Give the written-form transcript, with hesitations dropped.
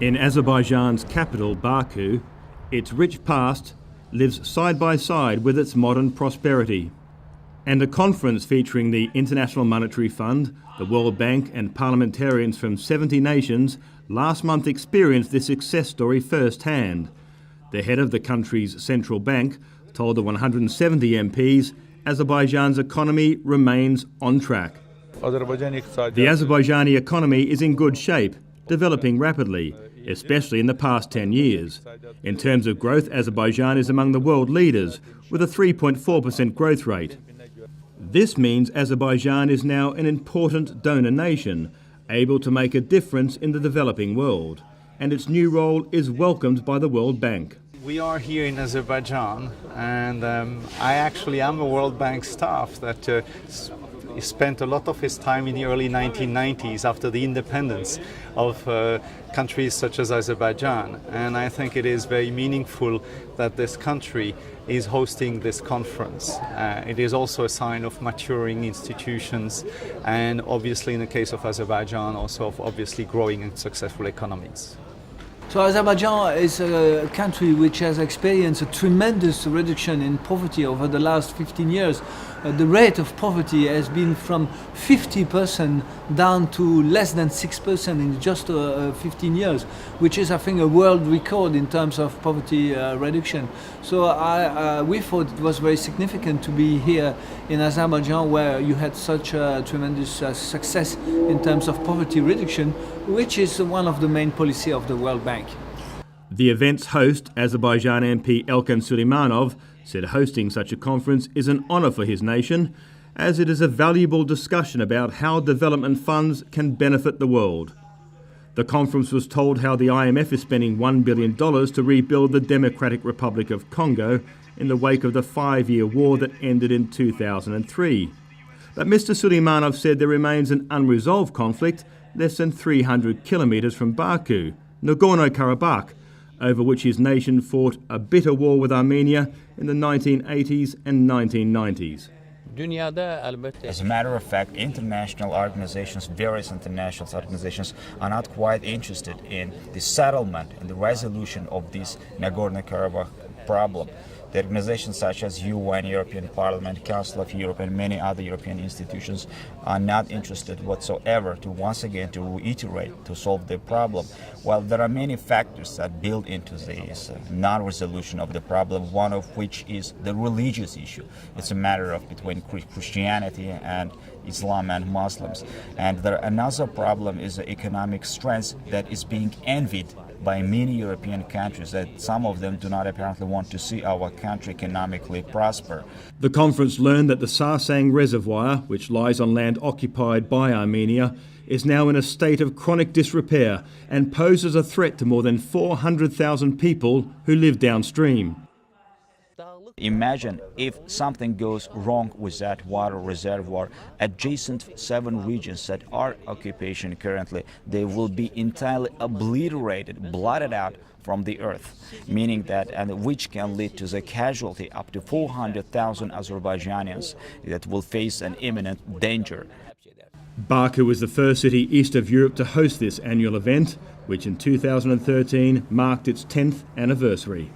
In Azerbaijan's capital, Baku, its rich past lives side by side with its modern prosperity. And a conference featuring the International Monetary Fund, the World Bank and parliamentarians from 70 nations last month experienced this success story firsthand. The head of the country's central bank told the 170 MPs Azerbaijan's economy remains on track. The Azerbaijani economy is in good shape, developing rapidly, especially in the past 10 years. In terms of growth, Azerbaijan is among the world leaders, with a 3.4% growth rate. This means Azerbaijan is now an important donor nation, able to make a difference in the developing world, and its new role is welcomed by the World Bank. We are here in Azerbaijan, and I actually am a World Bank staff that spent a lot of his time in the early 1990s after the independence of countries such as Azerbaijan. And I think it is very meaningful that this country is hosting this conference. It is also a sign of maturing institutions and obviously in the case of Azerbaijan also of obviously growing and successful economies. So Azerbaijan is a country which has experienced a tremendous reduction in poverty over the last 15 years. The rate of poverty has been from 50% down to less than 6% in just 15 years, which is, I think, a world record in terms of poverty reduction. So we thought it was very significant to be here in Azerbaijan, where you had such a tremendous success in terms of poverty reduction, which is one of the main policies of the World Bank. The event's host, Azerbaijan MP Elkan Suleimanov, said hosting such a conference is an honour for his nation, as it is a valuable discussion about how development funds can benefit the world. The conference was told how the IMF is spending $1 billion to rebuild the Democratic Republic of Congo in the wake of the 5-year war that ended in 2003. But Mr. Suleimanov said there remains an unresolved conflict less than 300 kilometres from Baku, Nagorno-Karabakh, over which his nation fought a bitter war with Armenia in the 1980s and 1990s. As a matter of fact, international organizations, various international organizations, are not quite interested in the settlement and the resolution of this Nagorno-Karabakh problem. The organizations such as UN, European Parliament, Council of Europe, and many other European institutions are not interested whatsoever to once again to reiterate, to solve the problem. Well, there are many factors that build into this non-resolution of the problem, one of which is the religious issue. It's a matter of between Christianity and Islam and Muslims. And another problem is the economic strength that is being envied by many European countries, that some of them do not apparently want to see our country economically prosper. The conference learned that the Sarsang Reservoir, which lies on land occupied by Armenia, is now in a state of chronic disrepair and poses a threat to more than 400,000 people who live downstream. Imagine if something goes wrong with that water reservoir, adjacent 7 regions that are occupation currently, they will be entirely obliterated, blotted out from the earth, meaning that, and which can lead to the casualty up to 400,000 Azerbaijanians that will face an imminent danger. Baku was the first city east of Europe to host this annual event, which in 2013 marked its 10th anniversary.